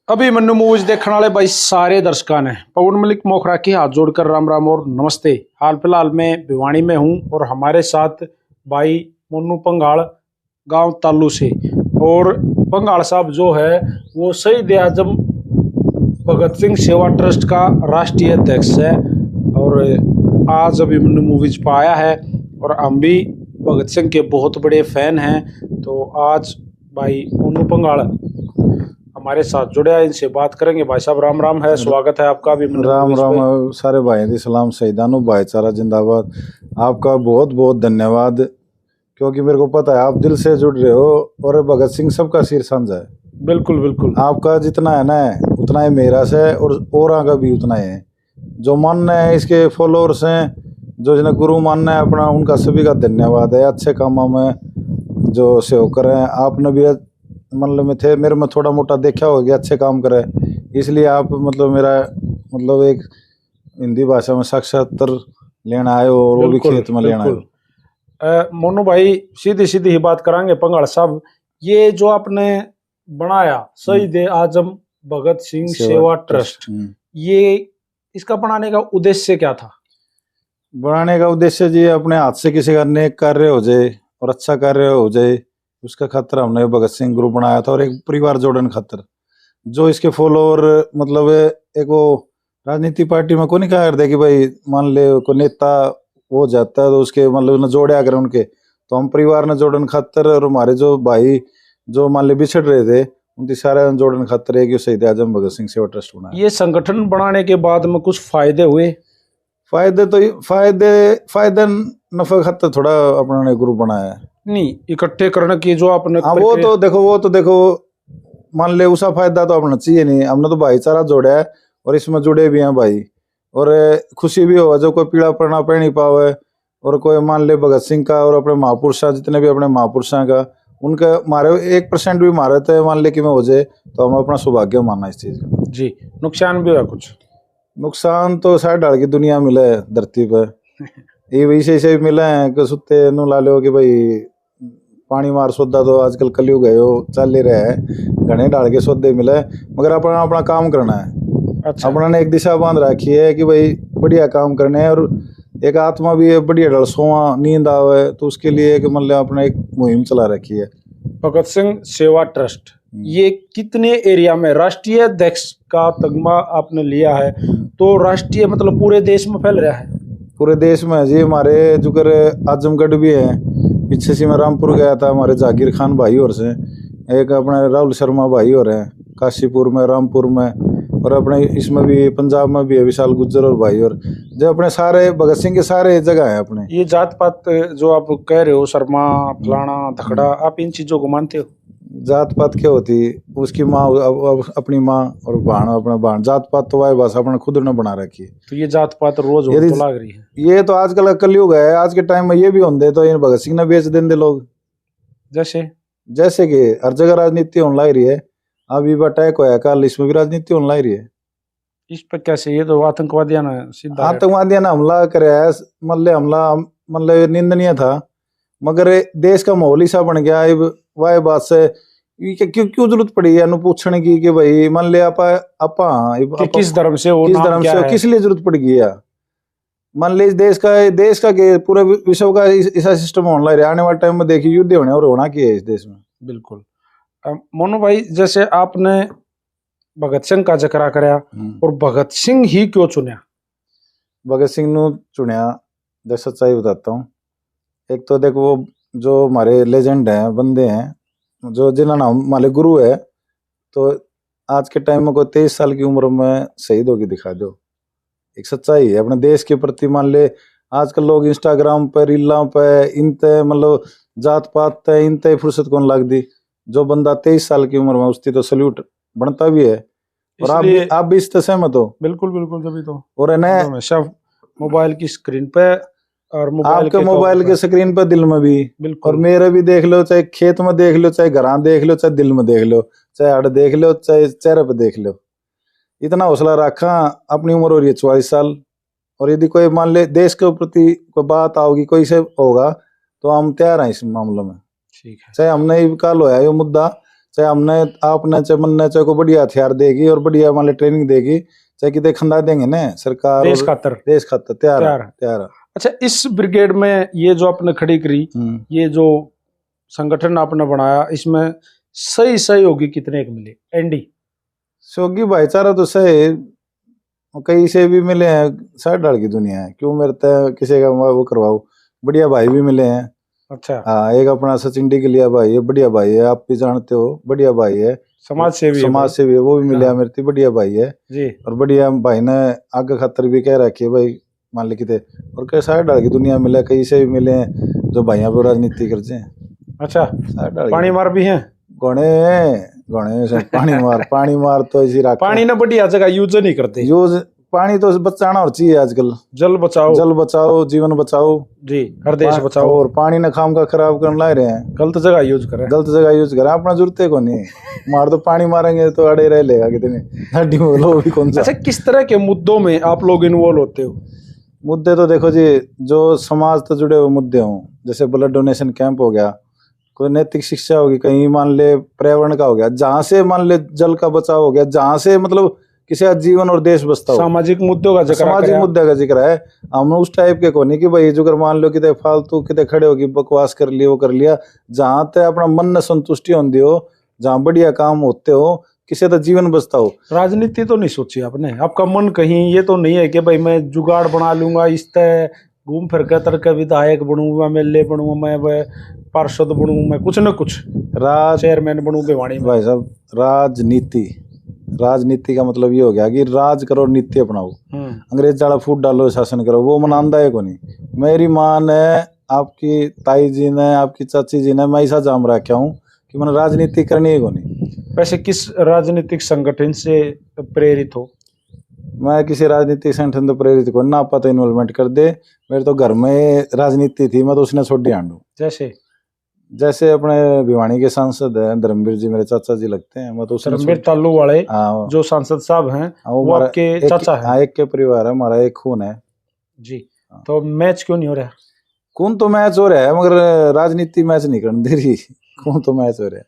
अभी मन्नू मूवीज देखने वाले भाई सारे दर्शकों ने पवन मलिक मोखरा की हाथ जोड़कर राम राम और नमस्ते। हाल फिलहाल में भिवानी में हूं और हमारे साथ भाई मन्नू पंगाल गांव तालू से। और पंगाल साहब जो है वो शहीद आजम भगत सिंह सेवा ट्रस्ट का राष्ट्रीय अध्यक्ष है और आज अभी मन्नू मूवीज पर आया है और हम भी भगत सिंह के बहुत बड़े फैन हैं। तो आज भाई मन्नू पंगाल हमारे साथ जुड़े हैं, इनसे बात करेंगे। भाई साहब राम राम है, स्वागत है आपका भी। राम राम सारे भाई दी सलाम, शहीदानो भाईचारा जिंदाबाद। आपका बहुत बहुत धन्यवाद, क्योंकि मेरे को पता है आप दिल से जुड़ रहे हो और भगत सिंह सबका सिर साझा है। बिल्कुल बिल्कुल, आपका जितना है ना उतना ही मेरा से और आगे भी उतना ही है। जो मानना है इसके फॉलोअर्स हैं, जो जिन्हें गुरु मानना है अपना, उनका सभी का धन्यवाद है। अच्छे कामों में जो सहयोग कर रहे हैं, आपने भी मतलब में थे मेरे में थोड़ा मोटा देखा होगा अच्छे काम करे, इसलिए आप मतलब मेरा मतलब एक हिंदी भाषा में साक्षात्कार लेना आए हो और वो भी खेत में लेना आए। मोनू भाई सीधी सीधी ही बात करांगे पंगाल साहब, ये जो आपने बनाया शहीद आजम भगत सिंह सेवा ट्रस्ट, ये इसका बनाने का उद्देश्य क्या था? बनाने का उद्देश्य जी अपने हाथ से किसी का नेक कार्य हो जाए और अच्छा कार्य हो जाए, उसका खातिर हमने भगत सिंह ग्रुप बनाया था। और एक परिवार जोड़ने खातिर जो इसके फॉलोअर मतलब एक वो राजनीति पार्टी में को नहीं कहा करते कि भाई मान ले को नेता हो जाता है तो उसके मतलब न जोड़े अगर उनके, तो हम परिवार ने जोड़ने खातिर और हमारे जो भाई जो मान ले बिछड़ रहे थे उनकी सारे जोड़ने खातिर एक शहीद आजम भगत सिंह सेवा ट्रस्ट बनाया। ये संगठन बनाने के बाद में कुछ फायदे हुए? फायदे नफे खातिर थोड़ा अपने ग्रुप बनाया है। नहीं, इकट्ठे करने की जो आपने वो तो देखो मान ले उसका फायदा तो अपना चाहिए नहीं, हमने तो भाईचारा जोड़ा है और इसमें जुड़े भी हैं भाई। और खुशी भी हो जो कोई पीड़ा पड़ना पड़ नहीं पावे, और कोई मान ले भगत सिंह का और अपने महापुरुष जितने भी अपने महापुरुष का उनका मारे 1% भी मारे थे मान ले कि मैं हो जाए तो हम अपना सौभाग्य मानना इस चीज का। जी, नुकसान भी हुआ कुछ? नुकसान तो सारे ढाल की दुनिया मिले है धरती पर ये वैसे से मिले हैं कि सुते नु ला लो कि भाई पानी मार सौदा तो आजकल कलयुग है वो चल ही रहा है, घने डाल के सौदे मिले, मगर अपना अपना काम करना है। अच्छा, अपना ने एक दिशा बांध रखी है कि भाई बढ़िया काम करने है, और एक आत्मा भी है बढ़िया ढल सोवा नींद आवे, तो उसके लिए एक मतलब अपने एक मुहिम चला रखी है भगत सिंह सेवा ट्रस्ट। ये कितने एरिया में राष्ट्रीय अध्यक्ष का तगमा आपने लिया है? तो राष्ट्रीय मतलब पूरे देश में फैल रहा है? पूरे देश में जी। हमारे जुगर आजमगढ़ भी है, पीछे से मैं रामपुर गया था, हमारे जाकिर खान भाई और से एक अपने राहुल शर्मा भाई और हैं काशीपुर में, रामपुर में, और अपने इसमें भी पंजाब में भी है विशाल गुज्जर और भाई, और जो अपने सारे भगत सिंह के सारे जगह है अपने। ये जात पात जो आप कह रहे हो, शर्मा फलाना धकड़ा, आप इन चीजों को मानते हो? जात पात क्या होती, उसकी माँ अपनी माँ और बहन अपना बहन, जात पात तो वह बस अपने खुद ने बना रखी है। तो ये जात पात रोज तो लग रही है। ये तो आजकल का कलयुग है, आज के टाइम में ये भी होंगे तो इन भगत सिंह ने बेच देंगे लोग। जैसे कि हर जगह राजनीति होने लग रही है, अभी अटैक होया कल, इसमें भी राजनीति होने लग रही है। इस पर कैसे? ये तो आतंकवादियों ने सीधा आतंकवादियों ने हमला कराया है, मतलब हमला मतलब निंदनीय था, मगर देश का माहौल ही सा बन गया है। वह बात से क्यों क्यों जरूरत पड़ी है पूछने की कि भाई मान ले किस धर्म से हो, किस लिए जरूरत पड़ गई है। मान ले देश का पूरे विश्व का ऐसा सिस्टम होने लग रहा है, आने वाले टाइम में देखिए युद्ध होने और होना क्या है इस देश में। बिल्कुल। मोनू भाई, जैसे आपने भगत सिंह का जिक्र कराया, और भगत सिंह ही क्यों चुना? भगत सिंह नु चुनिया जो सच्चाई बताता हूँ, एक तो देखो वो जो हमारे लेजेंड हैं, बंदे हैं जो जिन्होंने नाम हमारे गुरु है, तो आज के टाइम में कोई 23 साल की उम्र में शहीद होगी दिखा दो, एक सच्चाई है अपने देश के प्रति। मान ले आजकल लोग इंस्टाग्राम पे रीलों पे इनते मतलब जात पात ते इनते फुर्सत कौन लग दी, जो बंदा 23 साल की उम्र में उसकी तो सल्यूट बनता भी है। और आप भी इस सहमत हो? बिल्कुल बिल्कुल, तभी तो। और हमेशा मोबाइल की स्क्रीन पे और आपके मोबाइल के स्क्रीन पे दिल में भी, और मेरे भी देख लो, चाहे खेत में देख लो, चाहे घर देख लो, चाहे दिल में देख लो, चाहे हड़ देख लो, चाहे चेहरे पे देख लो। इतना हौसला रखा, अपनी उम्र हो रही है 44 साल, और यदि कोई मान ले देश के प्रति कोई बात आओगी, कोई से होगा, तो हम तैयार हैं इस मामले में। ठीक है। चाहे हमने काल होया ये मुद्दा, चाहे हमने आपने चाहे मन ने चाहे को बढ़िया हथियार देगी और बढ़िया मान ट्रेनिंग देगी, चाहे कितने खंदा देंगे ना सरकार देश और खातर देश खातर तैयार है, तैयार है। तैयार है। अच्छा, इस ब्रिगेड में ये जो आपने खड़ी करी, ये जो संगठन आपने बनाया, इसमें सही सहयोगी कितने एक मिले? एनडी सहयोगी भाईचारा तो सही कई से भी मिले हैं, साठ डाल की दुनिया है, क्यों मेरे तय किसी का वो करवाओ, बढ़िया भाई भी मिले हैं। अच्छा, हाँ, एक अपना सचिन डिगलिया भाई है, बढ़िया भाई है, आप भी जानते हो, बढ़िया भाई है, समाज सेवी है समाज सेवी है, वो भी मिला हाँ। मेरे, बढ़िया भाई है जी। और बढ़िया भाई ने आगे खातर भी कह रखी है भाई, मान ली किते और कई साठ डाल की दुनिया मिला, कई से भी मिले हैं जो भाइयों पर राजनीति करते हैं। अच्छा, साठ डाल पानी मार भी हैं? गणे गणे से पानी मार तो ऐसी रख पानी ना बढ़िया जगह यूज नहीं करते, यूज पानी तो बचाना और चाहिए आजकल, जल बचाओ, जल बचाओ जीवन बचाओ जी, हर देश बचाओ। और पानी न खाम का खराब करने ला रहे हैं, गलत जगह यूज करें, गलत जगह यूज करें, अपना जरूरत को नहीं मार तो पानी मारेंगे तो अड़े रह लेगा कितने हड्डी बोलो भी कौन सा। अच्छा, किस तरह के मुद्दों में आप लोग इन्वॉल्व होते हो? मुद्दे तो देखो जी, जो समाज से जुड़े हुए मुद्दे हों, जैसे ब्लड डोनेशन कैंप हो गया, कोई नैतिक शिक्षा होगी, कहीं मान ले पर्यावरण का हो गया, जहां से मान ले जल का बचाव हो गया, जहां से मतलब किसी का जीवन और देश बचता हो, सामाजिक मुद्दों का जिक्र सामाजिक करें। मुद्दे का जिक्र है। हम उस टाइप के को नहीं कि भाई जो कर मान लो कितने फालतू कितने खड़े होगी बकवास कर लिया वो कर लिया, जहां तक अपना मन ने संतुष्टि होती हो, जहां बढ़िया काम होते हो, किसी का जीवन बचता हो। राजनीति तो नहीं सोची आपने? आपका मन कहीं ये तो नहीं है कि भाई मैं जुगाड़ बना लूंगा, इस तरह घूम फिर कर तरह विधायक बनूंगा, एमएलए बनूंगा, मैं पार्षद बनूंगा, मैं कुछ न कुछ चेयरमैन बनूं भिवानी में? भाई साहब, राजनीति का मतलब ये हो गया कि राज करो, नीति अपनाओ, अंग्रेज वाला फूट डालो, शासन करो, वो मनांदा है को नहीं। मेरी माँ ने, आपकी ताई जी ने, आपकी चाची जी ने, मैं ऐसा जाम रखा हूँ कि मैंने राजनीति करनी है को नहीं। वैसे किस राजनीतिक संगठन से प्रेरित हो? मैं किसी राजनीतिक संगठन से प्रेरित को ना पता इन्वॉल्वमेंट कर दे, मेरे तो घर में राजनीति थी, मैं तो उसने छोड़ दिया। जैसे अपने भिवानी के सांसद हैं धर्मवीर जी, मेरे चाचा जी लगते हैं, मैं तो धर्मवीर तालू वाले जो सांसद साहब हैं वो आपके चाचा हैं? हाँ, एक के परिवार है, हमारा एक खून है जी। तो मैच क्यों नहीं हो रहा? खून तो मैच हो रहा है मगर राजनीति मैच नहीं करने दे रही, खून तो मैच हो रहा है।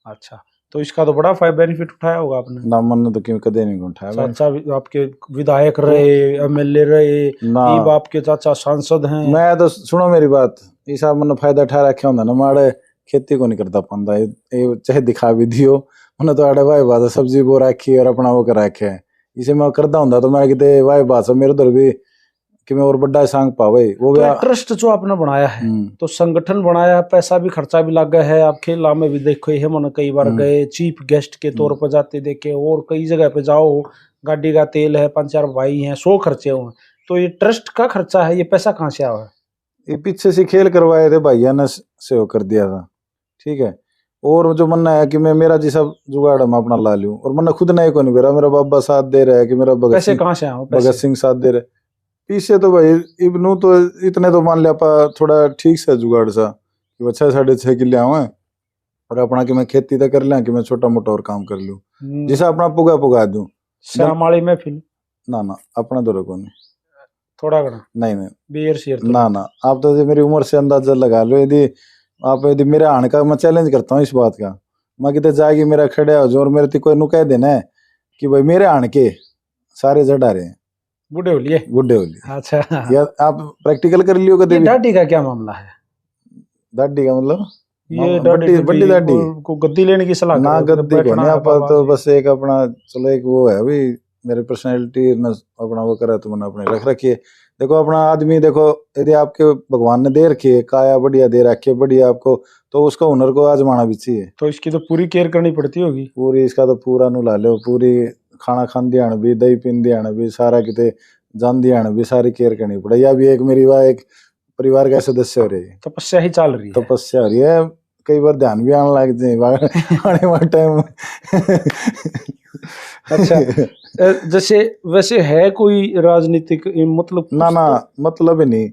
अच्छा, तो इसका तो बड़ा बेनिफिट उठाया होगा आपने? ना, मन ने तो क्यों कदे नहीं उठाया। चाचा आपके विधायक रहे, एमएलए रहे, आपके चाचा सांसद हैं। मैं तो सुनो मेरी बात, इस मन फायदा उठा रखे होंगे ना, माड़े खेती को नहीं करता पाता, चाहे दिखा भी दियो, मैंने तो आड़े वाई बात सब्जी बो रखी और अपना वो कर रखे है, इसे मैं करता हूँ तो मैं कितने वाई बात मेरे उधर भी कि मैं और बड़ा सांग पावे वो तो ट्रस्ट जो आपने बनाया है, तो संगठन बनाया है, पैसा भी खर्चा भी लगा है, आप खेला में भी देखो है, मैंने कई बार गए चीफ गेस्ट के तौर पर जाते देखे, और कई जगह पे जाओ, गाड़ी का तेल है, 5-4 भाई हैं, 100 खर्चे हुए, तो ये ट्रस्ट का खर्चा है, ये पैसा कहाँ से आया है? ये पीछे से खेल करवाए थे भैया ने से कर दिया था, ठीक है। और जो मन है कि मैं मेरा जी सब जुगाड़ मैं अपना ला लूं, और मन खुद नहीं को नहीं मेरा बाबा साथ दे रहा है कि मेरा भगत सिंह साथ दे रहे पीछे, तो भाई इबनू तो इतने तो मान लिया थोड़ा ठीक से जुगाड़ सा कि 6-6.5 किले आवे और अपना कि मैं खेती तो कर लिया कि मैं छोटा मोटा और काम कर लूं, जिसे अपना पुगा दूं श्यामाली में फिर ना अपना दौरे को नहीं, थोड़ा घना नहीं बियर शेयर तो ना आप तो मेरी उम्र से अंदाजा लगा लो, यदि मेरे आने का मैं चैलेंज करता हूँ इस बात का, मैं कितने जाएगी मेरा खड़े हो जो और मेरे कोई नु कह देना है कि भाई मेरे आने के सारे जड़ा रहे बूढ़े होली। अच्छा, या आप प्रैक्टिकल कर लियो कभी? दाढ़ी का क्या मामला है? दाढ़ी का मतलब ये बड़ी दाढ़ी को गद्दी लेने की सलाह ना, गद्दी को नहीं, आप तो बस एक अपना चलो एक वो है अभी मेरे पर्सनैलिटी अपना वो करा तो मैंने अपने रख रखी है। देखो अपना आदमी, देखो यदि आपके भगवान ने दे रखी है काया बढ़िया दे रखी है बढ़िया आपको, तो उसका हुनर को आजमाना भी चाहिए, तो इसकी तो पूरी केयर करनी पड़ती होगी। पूरी इसका तो पूरा नु ला लो, पूरी खाना खान दिया भी, दही पीन दिया भी, सारा किते जान दिया भी, सारी केयर करनी पड़े। या भी एक मेरी वाह एक परिवार का सदस्य हो रही है, तपस्या ही चल रही है, तपस्या हो रही है, कई बार ध्यान भी आने लग जाए आने वाले टाइम। अच्छा, जैसे वैसे है कोई राजनीतिक मतलब? ना मतलब ही नहीं,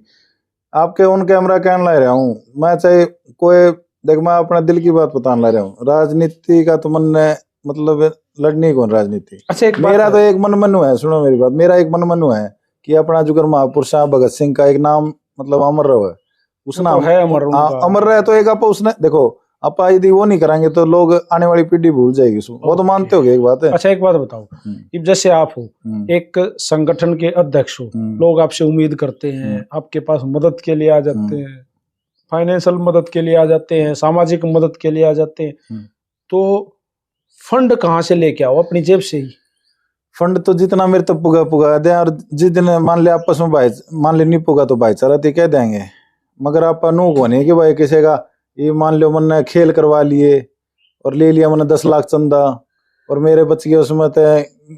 आपके उन कैमरा कहने ला रहा हूँ मैं, चाहे कोई देख मैं अपना दिल की बात बताने ला रहा हूँ, राजनीति का तो मन ने मतलब लड़नी कौन राजनीति। अच्छा, मेरा तो एक मन मनु है, सुनो मेरी बात, मेरा एक मन मनु है कि अपना जुगर महापुरुष भगत सिंह का एक नाम मतलब अमर रहे, उस नाम है अमर रहे, तो एक आप उसने देखो आप यदि वो नहीं कराएंगे तो लोग आने वाली पीढ़ी भूल जाएगी उसको। वो तो मानते हो एक बात है। अच्छा एक बात बताओ, अब जैसे आप हो एक संगठन के अध्यक्ष हो, लोग आपसे उम्मीद करते हैं, आपके पास मदद के लिए आ जाते हैं, फाइनेंशियल मदद के लिए आ जाते हैं, सामाजिक मदद के लिए आ जाते हैं, तो फंड कहाँ से लेके आओ? अपनी जेब से ही? फंड तो जितना मेरे तो पुगा दे, और जिस दिन मान ले आपस में मान ले नहीं पुगा तो भाईचारा तो कह देंगे, मगर आप नू को नहीं कि भाई किसी का ये मान लो मन खेल करवा लिए और ले लिया मैंने 10 लाख चंदा, और मेरे बच गए उसमें तो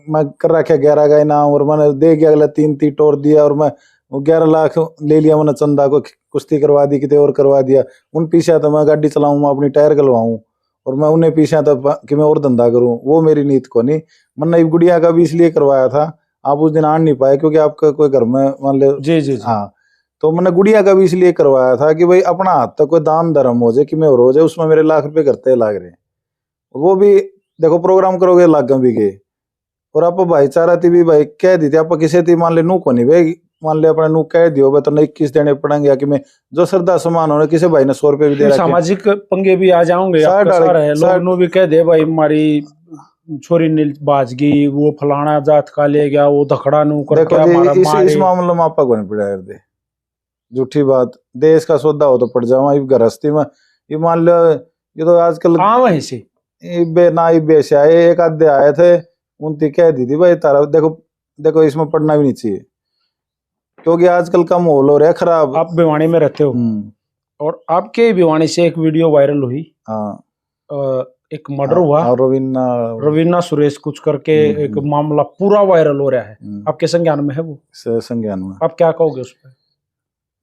मैं कर रखा 11 का इनाम, और मैंने दे गया अगला 3 टोर दिया, और मैं वो 11 लाख ले लिया मैंने चंदा को, कुश्ती करवा दी कितने और करवा दिया। उन पीछे तो मैं गाड़ी चलाऊं, मैं अपनी टायर गलवाऊं, और मैं उन्हें पीछे तो कि मैं और धंधा करूं, वो मेरी नीत को नहीं। मैंने गुड़िया का भी इसलिए करवाया था, आप उस दिन आ नहीं पाए क्योंकि आपका कोई घर में मान लो। जी। हाँ, तो मैंने गुड़िया का भी इसलिए करवाया था कि भाई अपना हाथ तक कोई दान धर्म हो जाए कि मैं और हो जाए, उसमें मेरे लाख रुपए करते लाग रहे। वो भी देखो प्रोग्राम करोगे लाख भी के, और आप भाईचारा थी भी भाई कह दी थी आप किसी थी मान ले नू को नहीं भाई, मान ले अपने नू कह दियो भाई तो 21 देने पड़ेंगे, या कि मैं जो श्रद्धा समान होने किसी भाई ने 100 रुपए भी दे रखे। सामाजिक पंगे भी आ जाओगे आपका सारा है, लोग नो भी कह दे भाई हमारी छोरी नील बाज गई, वो फलाना जात का ले गया, वो धकड़ा नू करके हमारा मारे। इस मामले में आपा को नहीं पड़ा यार दे, झूठी बात, देश का सौदा हो तो पड़ जाओ गृहस्थी में। ये मान लो ये तो आजकल वहीं से इबे से आए, एक आधे आए थे, उनकी कह दी थी भाई तारा देखो इसमें पढ़ना भी नहीं चाहिए, क्योंकि आजकल का माहौल हो रहा है खराब। आप भिवानी में रहते हो, और आपके भिवानी से एक वीडियो वायरल हुई। हाँ, एक मर्डर हुआ, रवीना सुरेश कुछ करके एक मामला पूरा वायरल हो रहा है, आपके संज्ञान में है? वो संज्ञान में आप क्या कहोगे उस पर?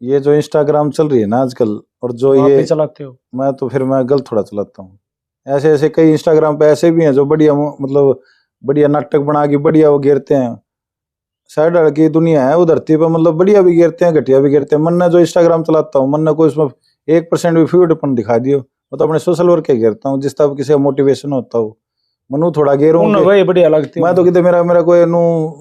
ये जो इंस्टाग्राम चल रही है ना आजकल, और जो ये चलाते हो? मैं तो फिर मैं गलत थोड़ा चलाता हूँ। ऐसे ऐसे कई इंस्टाग्राम पे ऐसे भी हैं जो बढ़िया मतलब बढ़िया नाटक बना के बढ़िया वो घेरते हैं। साइड हड़ की दुनिया है वो धरती पे, मतलब बढ़िया भी घेरते हैं घटिया भी घेरते हैं। मन ने जो इंस्टाग्राम चलाता हूँ, मन ने कोई उसमें 1% भी फ्यूडपन दिखा दियो, मैं तो अपने सोशल वर्क के घेरता हूँ, जिस तरह किसी का मोटिवेशन होता हो मनु थोड़ा घेरूँ बढ़िया लगती है। मैं तो कितने मेरा कोई नू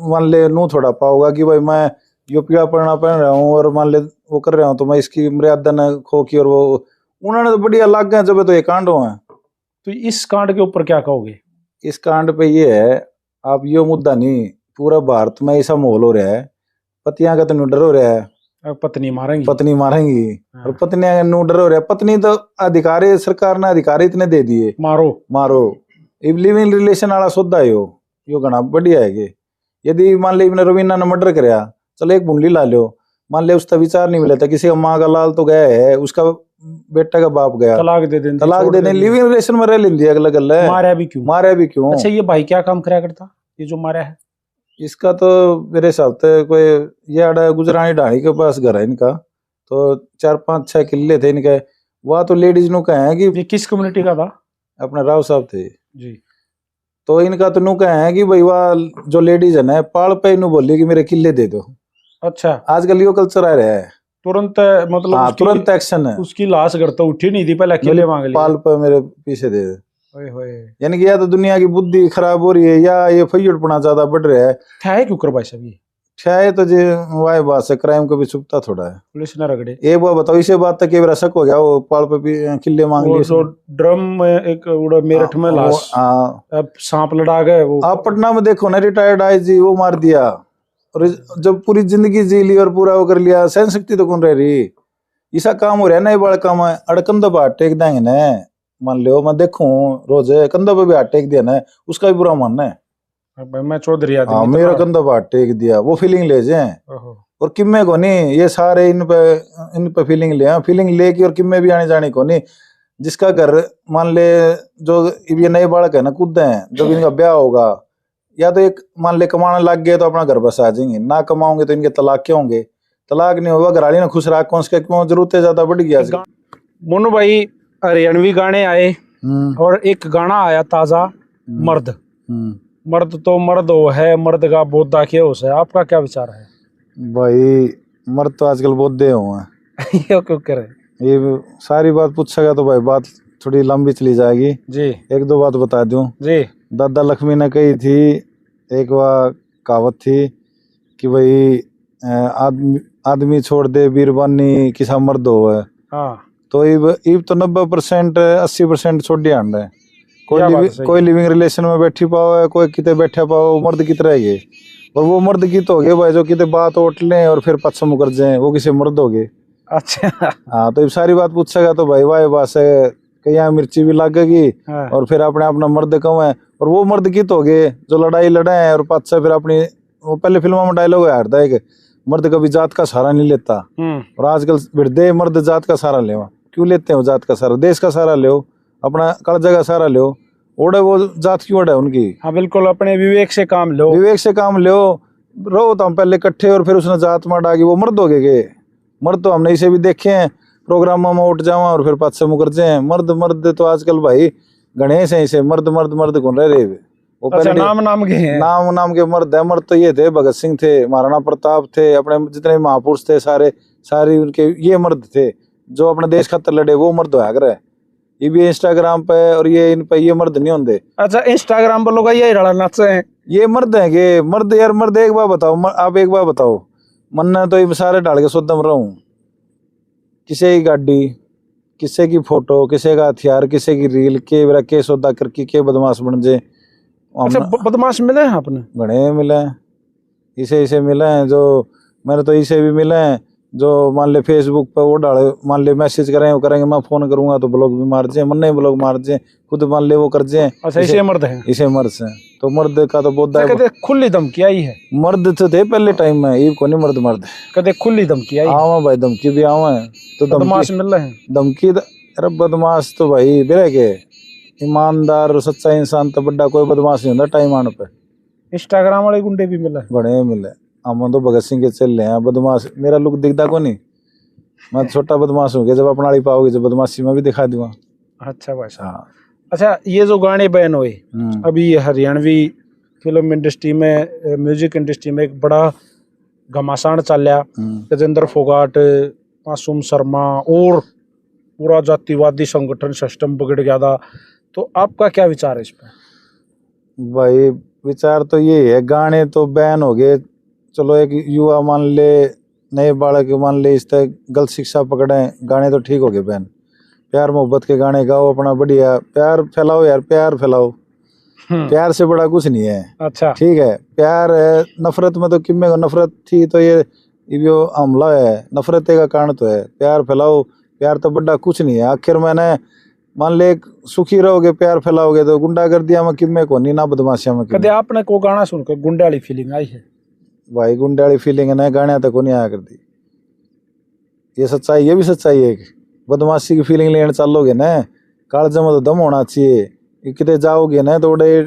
मान ले नू थोड़ा पाऊंगा कि भाई मैं यो पीड़ा पड़ना पहन रहा हूँ और मान ले वो कर रहा हूँ तो मैं इसकी मर्यादा न खो की, और वो उन्होंने तो बढ़िया लाग गए जब तो ये कांड हुआ है। तो इस कांड के ऊपर क्या कहोगे? इस कांड पे ये है, आप यो मुद्दा नहीं, पूरा भारत में ऐसा माहौल हो रहा है, पतियां का तो डर हो रहा है, पत्नी मारेंगी हाँ। और पत्नियां नु डर हो रहा है, पत्नी तो अधिकारी सरकार ने अधिकारी इतने दे दिए मारो लिविंग रिलेशन वाला सौदा है यो घना बढ़िया है। यदि मान ले रवीना ने मर्डर कराया, चलो एक बुंडली ला लो, मान ले उसका विचार नहीं मिला था, किसी का माँ का लाल तो गया है, उसका बेटा का बाप गया, तलाक दे देने लिविंग रिलेशन में रह लेंदी अगला गल है, मारा भी क्यों। अच्छा ये भाई क्या काम कराया करता ये जो मारा है? इसका तो मेरे हिसाब से कोई ये आड़ा गुजरानी ढाणी के पास घर है इनका, तो 4-5-6 किले थे इनके। वह तो लेडीज नु कहे कि ये किस कम्युनिटी का था? अपने राव साहब थे जी। तो इनका तो नु कहे कि भाई वह जो लेडीज है ना पाल पे नु बोली कि मेरे किले दे दो। अच्छा, आजकल यो कल्चर आ रहा है, तुरंत मतलब तुरंत एक्शन है। उसकी लाश घर तो उठी नहीं थी, पहले किले मांग लिए, पाल पे मेरे पीछे दे दे। यानी कि या तो दुनिया की बुद्धि खराब हो रही है या ये फैयड़पना ज्यादा बढ़ रहा है। ठाए क्यों कर भाई साहब ये? ठाए तो जी वाह बात से क्राइम को भी छुपता थोड़ा है, पुलिस न रगड़े। एक बार बताओ इसे बात तक मेरा शक हो गया, वो पाल पे भी किले मांग लिए, जो ड्रम में एक मेरठ में लाश अब सांप लड़ा गए वो। आप पटना में देखो ना, रिटायर्ड आईजी वो मार दिया, और जब पूरी जिंदगी जी ली और पूरा वो कर लिया, सहन शक्ति तो कौन रह रही। ऐसा काम हो रहा है ना, ये बड़ा काम है, अड़कन दबा टेक देंगे ना, मान लो मैं देखूं रोज कंधा पे भी हाथ टेक दिया ना, उसका भी बुरा मानना है। मैं चौधरी आदमी मेरा कंधा पे हाथ टेक दिया, वो फीलिंग ले जाए, और किम्मे को नहीं, ये सारे इन पे फीलिंग ले, फीलिंग ले की और किम्मे भी आने जाने को नहीं। जिसका घर मान ले जो ये नए बालक है ना कूद हैं, जब इनका ब्याह होगा या तो एक मान ले कमाने लग गए तो अपना घर बस आ जाएंगे, ना कमाओगे तो इनके तलाक क्या होंगे, तलाक नहीं होगा, घराली ने खुश रखो, उसके क्यों जरूरत ज्यादा बढ़ गया। मोनू भाई हरियाणवी गाने आए और एक गाना आया ताजा, मर्द। मर्द तो मर्द हो है, मर्द का बोधा क्या हो है, आपका क्या विचार है? भाई मर्द तो आजकल बोधे हुए हैं ये क्यों करे? ये सारी बात पूछेगा तो भाई बात थोड़ी लंबी चली जाएगी जी। एक दो बात बता दूं जी। दादा लक्ष्मी ने कही थी एक वह कहावत थी कि भाई आदमी छोड़ दे बीरबानी किसा मर्द हो है। हाँ। तो इब तो 90% 80% छोड़ आंड है। क्या बात है, सही कोई लिविंग रिलेशन में बैठी पाओ है, कोई किते बैठा पाओ, मर्द कित रह गए। और वो मर्द की तो हो गए भाई जो किते बात ओट लें और फिर पच्चम मुकर जाए, वो किसी मर्द हो गए। अच्छा। हाँ, तो ये सारी बात पूछेगा तो भाई वाह बात है कि यहाँ मिर्ची भी लगेगी हाँ। और फिर अपने अपना मर्द कम है। और वो मर्द की तो हो गए जो लड़ाई लड़े हैं और पाछा फिर अपनी, वो पहले फिल्मों में डायलॉग आया था कि मर्द कभी जात का सहारा नहीं लेता। और आजकल बिरदे मर्द जात का सहारा ले, क्यों लेते हो जात का सहारा? देश का सहारा ले, अपना कर्जा का सहारा ले, ओढ़े वो जात क्यों ओढ़े उनकी? हाँ बिल्कुल, अपने विवेक से काम लो। विवेक से काम लो, रहो तो हम पहले इकट्ठे और फिर उसने जात मार डागी, वो मर्द हो गए। मर्द तो हमने इसे भी देखे हैं प्रोग्रामों में उठ जावा और फिर पाँच से मुकर जाए। मर्द मर्द तो आजकल भाई गणेश है, इसे मर्द मर्द मर्द कौन रहे। वो अच्छा, नाम के हैं। नाम के मर्द है। मर्द तो ये थे, भगत सिंह थे, महाराणा प्रताप थे, अपने जितने महापुरुष थे सारे उनके ये मर्द थे जो अपने देश खातर लड़े, वो मर्द होया करे। ये भी इंस्टाग्राम पे और ये इन पे ये मर्द नहीं होंगे। अच्छा, इंस्टाग्राम पर लोग यही रड़ा नाचे हैं, ये मर्द है के मर्द? यार मर्द एक बार बताओ, आप एक बार बताओ, मन्ना तो ये सारे डाल के सोदम रहूं, किसी की गाड़ी, किसी की फोटो, किसी का हथियार, किसी की रील के सौदा करके के बदमाश बन जाए। अच्छा, बदमाश मिले हैं आपने? घने मिले हैं, इसे मिले हैं जो मैंने तो इसे भी मिले हैं जो मान ले फेसबुक पे वो डाले, मान ले मैसेज करें, वो करेंगे मैं फोन करूंगा तो ब्लॉग भी मार जाए, मन नहीं ब्लॉग मार जाए, खुद मान ले वो कर जाए। अच्छा, इसे मर्द है? इसे मर्द से तो मर्द का तो बहुत कदे खुली धमकी आई है? मर्द तो थे पहले टाइम में, ये कोनी मर्द कदे खुली धमकी आई? आवा भाई, धमकी भी आवा है तो बदमाश मिल रहे हैं। धमकी अरे बदमाश तो भाई बेरे के ईमानदार सच्चा इंसान तो बड़ा कोई बदमाश नहीं होता टाइम आने पे। इंस्टाग्राम वाले गुंडे भी मिले? बड़े मिले, हम तो भगत सिंह के चल रहे हैं। बदमाश मेरा लुक दिखता को नहीं, मैं छोटा बदमाश हूँ, जब अपना पाओगे जब बदमाशी में भी दिखा दूंगा। अच्छा भाई साहब। अच्छा, ये जो गाने बैन हुए अभी, ये हरियाणवी फिल्म इंडस्ट्री में, म्यूजिक इंडस्ट्री में एक बड़ा घमासान चल रहा। गजेंद्र फोगाट, मासूम शर्मा और पूरा जातिवादी संगठन सिस्टम बिगड़ गया था। तो आपका क्या विचार है इस पर? भाई विचार तो ये है, गाने तो बैन हो गए, चलो एक युवा मान ले, नए बालक मान ले, इस तरह गलत शिक्षा पकड़े, गाने तो ठीक हो गए बैन। प्यार मोहब्बत के गाने गाओ, अपना बढ़िया प्यार फैलाओ यार, प्यार फैलाओ। प्यार से बड़ा कुछ नहीं है। अच्छा ठीक है, प्यार है। नफरत में तो किम्मे को नफरत थी तो ये जो हमला है नफरत का कारण तो है। प्यार फैलाओ, प्यार तो बड़ा कुछ नहीं है। आखिर मैंने मान ले सुखी रहोगे, प्यार फैलाओगे तो गुंडागर्दियां में किम्मे को नहीं, ना बदमाशियां में। कदे आपने को गाना सुनकर गुंडे वाली फीलिंग आई है? भाई गुंडे वाली फीलिंग है गाने तक को नहीं आया करती। ये सच्चाई, ये भी सच्चाई है। बदमाशी की फीलिंग लेने चलोगे ना, कालज में तो दम होना चाहिए। कितने जाओगे ना तो बड़े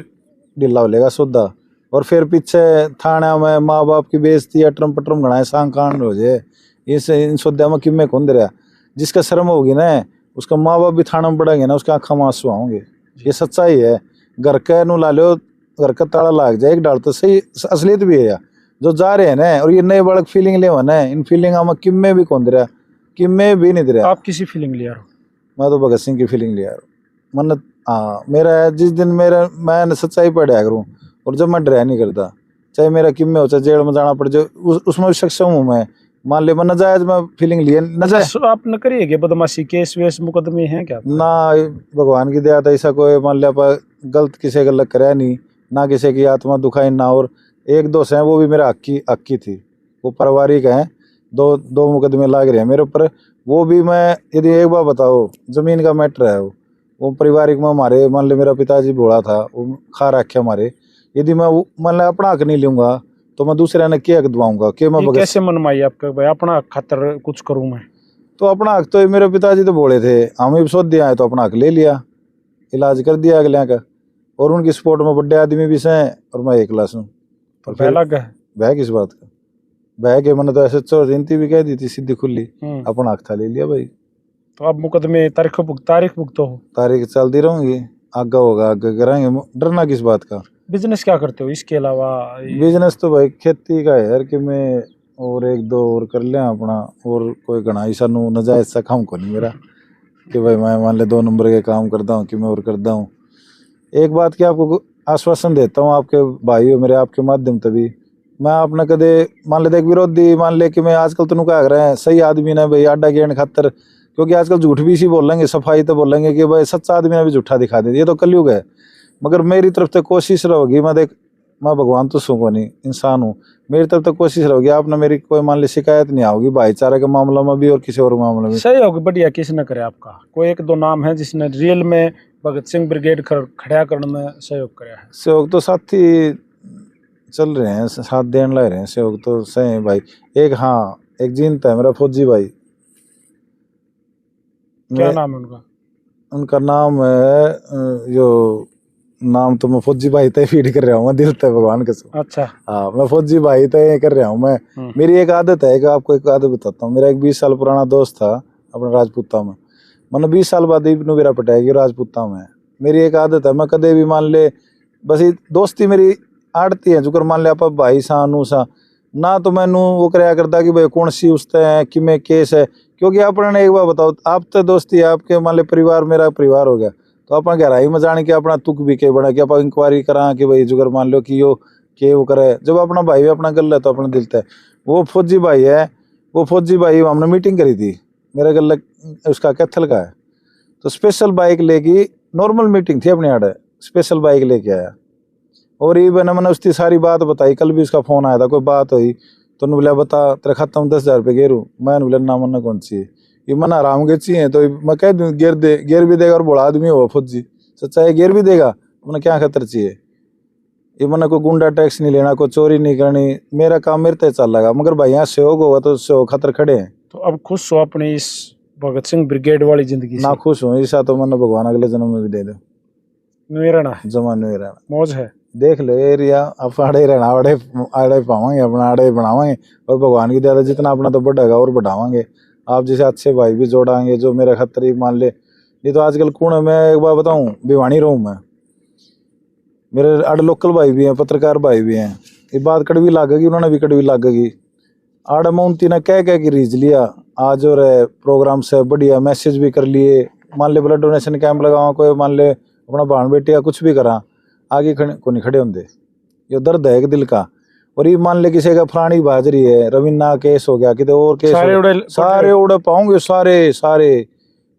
ढीला हो लेगा सौदा, और फिर पीछे थाना में माँ बाप की बेइज्जती अटरम पटरम घना सांग कांड हो जाए। इन सौदा में किम्मे कौन दे रहा? जिसका शर्म होगी ना उसका माँ बाप भी थाना में पड़ेंगे ना, उसके आँखों में आंसू आएंगे। ये सच्चाई है। घर का नू ला लो, घर का ताला लाग जाए एक डाल तो सही, असलियत भी है यार। जो जा रहे हैं ना और ये नए बालक फीलिंग ले ना, इन फीलिंग में किम्मे भी कौन दे रहा, किम्मे भी नहीं दे रहा। आप किसी फीलिंग लिया? मैं तो भगत सिंह की फीलिंग लिया मन। हाँ, मेरा जिस दिन मैं सच्चाई पर डरा करूँ और जब मैं डरा नहीं करता, चाहे मेरा किम्मे हो, चाहे जेल में जाना पड़ जाए, उसमें भी सक्षम हूँ मैं। मान ले मैं नजायज में फीलिंग लिए नजायज आपने करिए कि बदमाशी केस वेस मुकदमे हैं क्या? ना, भगवान की दया था ऐसा कोई मान लिया पर गलत किसी का लग कराया नहीं, ना किसी की आत्मा दुखाई ना। और एक दो हैं वो भी मेरा हक की थी, वो पारिवारिक हैं। दो मुकदमे लाग रहे हैं मेरे ऊपर। वो भी मैं यदि एक बार बताओ, जमीन का मैटर है वो पारिवारिक में हमारे मान ले मेरा पिताजी बोला था, वो खा रखे हमारे। यदि मैं मान लिया अपना हक नहीं लूंगा तो मैं दूसरे ने क्या हक दबाऊंगा? कि मैं कैसे मनमाई आपका भाई अपना खातर कुछ करूं मैं? तो अपना हक तो मेरे पिताजी तो बोले थे, हम भी सोच दिया है तो अपना हक ले लिया, इलाज कर दिया अगले का। और उनकी सपोर्ट में बड़े आदमी भी से और मैं एक क्लास हूँ। तो बह किस बात का बह के? मैंने तो ऐसे चोरती भी कह दी थी सीधी खुली, अपना हक था ले लिया भाई। तो अब मुकदमे तारीख भुगतो हो? तारीख चलती रहूंगी, आगे होगा आगे करेंगे, डरना किस बात का? बिजनेस क्या करते हो इसके अलावा? बिजनेस तो भाई खेती का है यार, कि मैं और एक दो और कर लिया अपना, और कोई घना ऐसा नजायज सा काम को नहीं मेरा कि भाई मैं मान ले 2 नंबर के काम करता हूँ कि मैं और करता हूँ। एक बात की आपको आश्वासन देता हूँ, आपके भाई हो मेरे, आपके माध्यम तभी मैं आपने कदे मान ले एक विरोधी मान ले कि मैं आजकल तो कह रहे हैं सही आदमी ने भाई आडा गेण खातर क्योंकि आजकल झूठ भी इसी बोलेंगे, सफाई तो बोलेंगे कि भाई सच्चा आदमी ने भी झूठा दिखा दे, ये तो कलयुग है। मगर मेरी तरफ से कोशिश रहोगी, मैं भगवान तो सूंगा नहीं, इंसान हूँ, मेरी तरफ तो कोशिश रहोगी, आपने मेरी कोई मान ली शिकायत नहीं आओगी भाईचारे के मामला में भी और किसी और मामले में। सही होगी, बढ़िया। किसने करे आपका कोई एक दो नाम है जिसने रियल में भगत सिंह ब्रिगेड खड़ा करने में सहयोग कराया है? सहयोग तो साथी चल रहे हैं, साथ देने लग रहे हैं, सहयोग तो सही है भाई। एक जीनता है मेरा फौजी भाई। क्या नाम है उनका? उनका नाम है जो नाम तो मैं फौजी भाई तय फीड कर रहा हूँ, मैं दिल तय भगवान कसम। अच्छा। हाँ, मैं फौजी भाई तय कर रहा हूँ मैं। मेरी एक आदत है कि आपको एक आदत बताता हूँ। मेरा एक 20 साल पुराना दोस्त था अपने राजपूता में, मैंने 20 साल बाद इब्नू मेरा पटाया राजपूता में। मेरी एक आदत है, मैं कदे भी मान ले बस दोस्ती मेरी आड़ती है जुकर मान ले आप भाई सा नू सा ना, तो मैनू वो कराया करता कि भाई कौन सी उसते है कि मैं केस है, क्योंकि अपने एक बार बताओ, आप तो दोस्ती है आपके मान ले परिवार मेरा परिवार हो गया, तो अपन गहराई में जाने के अपना तुक भी के बना कि आप इंक्वायरी करा कि भाई जुगर मान लो कि यो के वो करे, जब अपना भाई अपना गल है तो अपना दिल है। वो फौजी भाई है, वो फौजी भाई हमने मीटिंग करी थी, मेरा गल उसका कैथल का है, तो स्पेशल बाइक लेके, नॉर्मल मीटिंग थी अपने आड़े, स्पेशल बाइक लेके आया और ये मैंने उसकी सारी बात बताई। कल भी उसका फोन आया था, कोई बात हुई तो बोला बता तेरे खाता में 10,000 रुपये गेरू। मैं बोला ना मना कौन सी ये मना आराम के चाहिए, तो मैं कह दूँ गेर दे, गेर भी देगा और बड़ा आदमी हो फौजी, सच्चा है गेर भी देगा, मैंने क्या खतर चाहिए। ये मैंने कोई गुंडा टैक्स नहीं लेना, कोई चोरी नहीं करनी, मेरा काम मेरे तय चल लगा। मगर भाई यहाँ सहयोग होगा तो सहयोग खतर खड़े हैं। तो अब खुश हो अपनी इस भगत सिंह ब्रिगेड वाली जिंदगी ना से? खुश हूँ, ऐसा तो मैंने भगवान अगले जन्म में भी दे दो। नहीं रहना है, जमा नहीं रहना, मौज है। देख लो एरिया आप आड़े रहना, आड़े पावांगे, अपना आड़े बनावांगे और भगवान की दया जितना अपना तो बढ़ेगा और बढ़ावांगे। आप जैसे अच्छे भाई भी जोड़ाएंगे जो मेरा खतरी मान ले, नहीं तो आजकल कौन, मैं एक बार बताऊं भिवानी रहूं मैं, मेरे आड़ लोकल भाई भी हैं, पत्रकार भाई भी हैं, ये बात कड़वी लागेगी, उन्होंने भी कड़वी लागेगी। आड़ मऊंती ने कह के रीझ लिया आज और प्रोग्राम से बढ़िया मैसेज भी कर लिए, मान ले ब्लड डोनेशन कैंप लगावा, कोई मान ले अपना भाण बेटी या कुछ भी करा, आगे को नहीं खड़े होंगे। ये दर्द है एक दिल का। और ये मान ले किसी का फलानी बाजरी है, रवीना केस हो गया, कितने और केस सारे उड़े पाओगे, सारे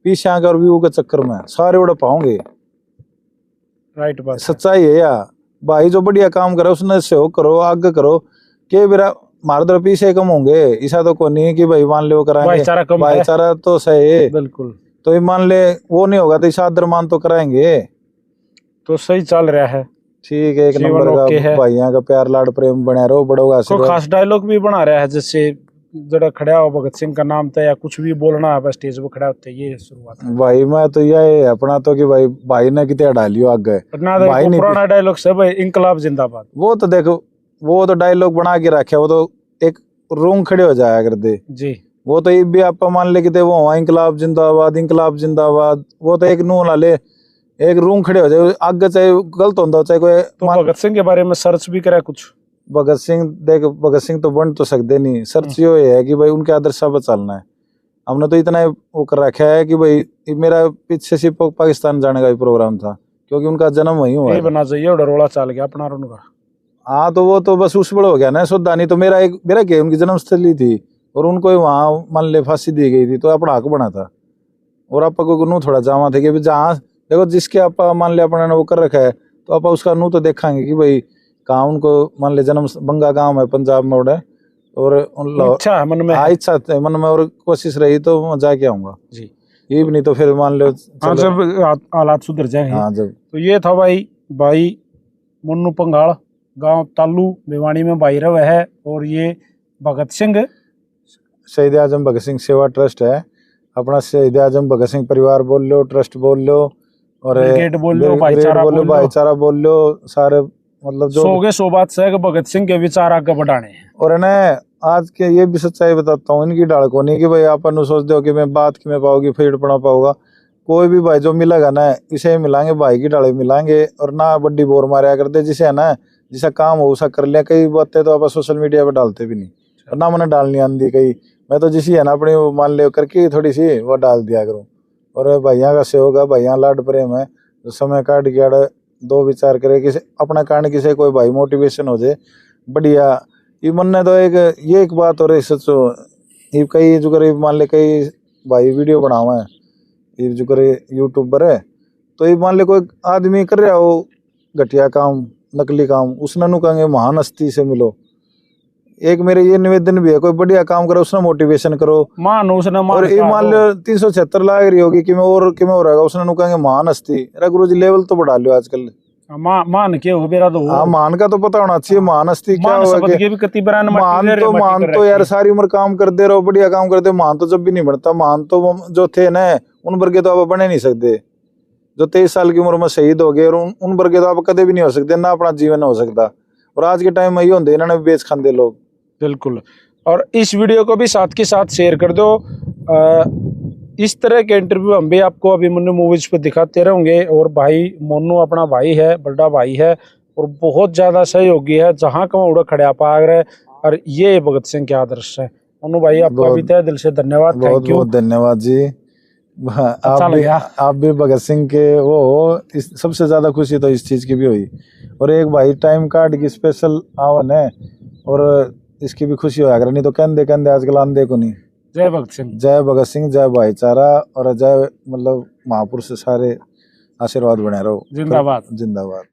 पीछे आकर और व्यू के चक्कर में सारे उड़े पाओगे। राइट बात, सच्चाई है यार भाई, जो बढ़िया काम करे उसने सहयोग करो, आगे करो के मेरा मारदर पीछे कम होंगे, ऐसा तो कोई नहीं कि भाई मान ले वो कराएंगे, भाईचारा तो सही है बिल्कुल। तो ये मान ले वो नहीं होगा तो इसा दरमान तो कराएंगे। तो सही चल रहा है, ठीक है, एक नंबर का भाइयों का प्यार लाड प्रेम बना रहो, बड़ों कोई खास डायलॉग भी बना रहा है, जैसे जरा खड़ा हो भगत सिंह का नाम था या कुछ भी बोलना है स्टेज पे खड़ा होते, ये शुरुआत है भाई। मैं तो यही अपना तो कि भाई ने कितने डालियो आगे, भाई नहीं पुराना डायलॉग से भाई इंकलाब जिंदाबाद, वो तो देखो वो तो डायलॉग बना के रखे, वो तो एक रूम खड़े हो जाया कर दे जी। वो तो ये भी आप मान ले कि वो इंकलाब जिंदाबाद, इंकलाब जिंदाबाद, वो तो एक नू ला ले एक रूम खड़े हो जाए आगे, चाहे गलत होता चाहे कोई। तो भगत सिंह के बारे में सर्च भी करा कुछ? भगत सिंह देख, भगत सिंह तो बन तो सकते नहीं, सर्च यो है कि भाई उनके आदर्श पर चलना है। हमने तो इतना वो कर रखा है कि भाई मेरा पीछे से पाकिस्तान जाने का भी प्रोग्राम था, क्योंकि उनका जन्म वही हुआ है। बना चाहिए रोला चाल गया अपना उनका। हाँ तो वो तो बस उस बड़ा हो गया ना सौदा, नहीं तो मेरा क्या उनकी जन्मस्थली थी और उनको वहाँ मान ले फांसी दी गई थी, तो अपना हक बना था और आप को थोड़ा जावा थे कि जहाँ देखो जिसके आप मान ले अपने वो कर रखा है, तो आप उसका नू तो देखेंगे कि भाई कहाँ उनको मान ले जन्म बंगा गांव है पंजाब में उड़े, और इच्छा मन में, इच्छा मन में और कोशिश रही तो मैं जाके आऊंगा जी। ये भी नहीं तो फिर मान लो जब हालात सुधर जाएंगे। हाँ जब। तो ये था भाई मुन्नू पंगाल, गांव तालू भिवानी में भाई रव है, और ये भगत सिंह शहीद आजम भगत सिंह सेवा ट्रस्ट है अपना, शहीद आजम भगत सिंह परिवार बोल लो, ट्रस्ट बोल लो, और बोल लो, भाईचारा बोल लो, सारे मतलब जो 100 बात से भगत सिंह के विचार आगे बढ़ाने हैं। और आज के ये भी सच्चाई बताता हूँ, इनकी डाल को नहीं कि भाई अपन सोच दो कि मैं बात कि मैं पाऊंगी फीड पड़ा पाऊंगा, कोई भी भाई जो मिलेगा ना इसे मिलाएंगे, भाई की डाले मिलाएंगे, और ना बड्डी बोर मारा करते, जिसे है ना जिसका काम हो उसा कर लिया। कई बातें तो आप सोशल मीडिया पे डालते भी नहीं, और ना मैंने डालनी आंदी कई, मैं तो जिसी है ना अपनी मान ले करके थोड़ी सी वो डाल दिया करूँ। और भैया का सहयोग है, भैया लाड प्रेम है, तो समय काट के दो विचार करे किसी अपना कारण किसी कोई भाई मोटिवेशन हो जाए बढ़िया। ये मन ने तो एक ये एक बात हो रही सचो, ये कई जो करीब मान ले कई भाई वीडियो बनावा है, ये जो करे यूट्यूबर है, तो ये मान ले कोई आदमी कर रहा हो घटिया काम, नकली काम, उसने नु कहेंगे महान हस्ती से मिलो। एक मेरे ये निवेदन भी है, कोई बढ़िया काम करो उसने मोटिवेशन करो। मान उसने और ये मान लो 376 लाग रही होगी कि मैं और हो रहेगा, उसने नु कहेंगे महान हस्ती। अरे गुरु जी लेवल तो बढ़ा लो आजकल। मान के हो मेरा तो हाँ, मान का तो पता होना चाहिए, महान हस्ती क्या होगा। मान तो यार सारी उम्र काम करते रहो, बढ़िया काम करते, मान तो जब भी नहीं बनता। मान तो जो थे ना उन वर्गे तो आप बने नहीं सकते, जो 23 साल की उम्र में शहीद हो गए, और उन वर्गे तो आप कदे भी नहीं हो सकते, ना अपना जीवन हो सकता। और आज के टाइम में ये होंगे इन्होंने बेच खाते लोग। बिल्कुल। और इस वीडियो को भी साथ के साथ शेयर कर दो। इस तरह के इंटरव्यू हम भी आपको अभिमन्यु मूवीज पे दिखाते रहेंगे। और भाई मोनू अपना भाई है, बड़ा भाई है, और बहुत ज्यादा सहयोगी है, जहाँ का उड़ा खड़ा पाग रहे। और ये भगत सिंह के आदर्श है। मोनू भाई आपका भी तहे दिल से धन्यवाद, थैंक यू। बहुत धन्यवाद जी। आप भी भगत सिंह के वो हो। इस सबसे ज्यादा खुशी तो इस चीज की भी हुई। और एक भाई टाइम कार्ड की स्पेशल आवन है, और इसकी भी खुशी होया करे, नहीं तो कहते आजकल आंधे को नहीं। जय भगत सिंह, जय भगत सिंह, जय भाईचारा, और जय मतलब महापुरुष सारे आशीर्वाद बने रहो। जिंदाबाद। जिंदाबाद।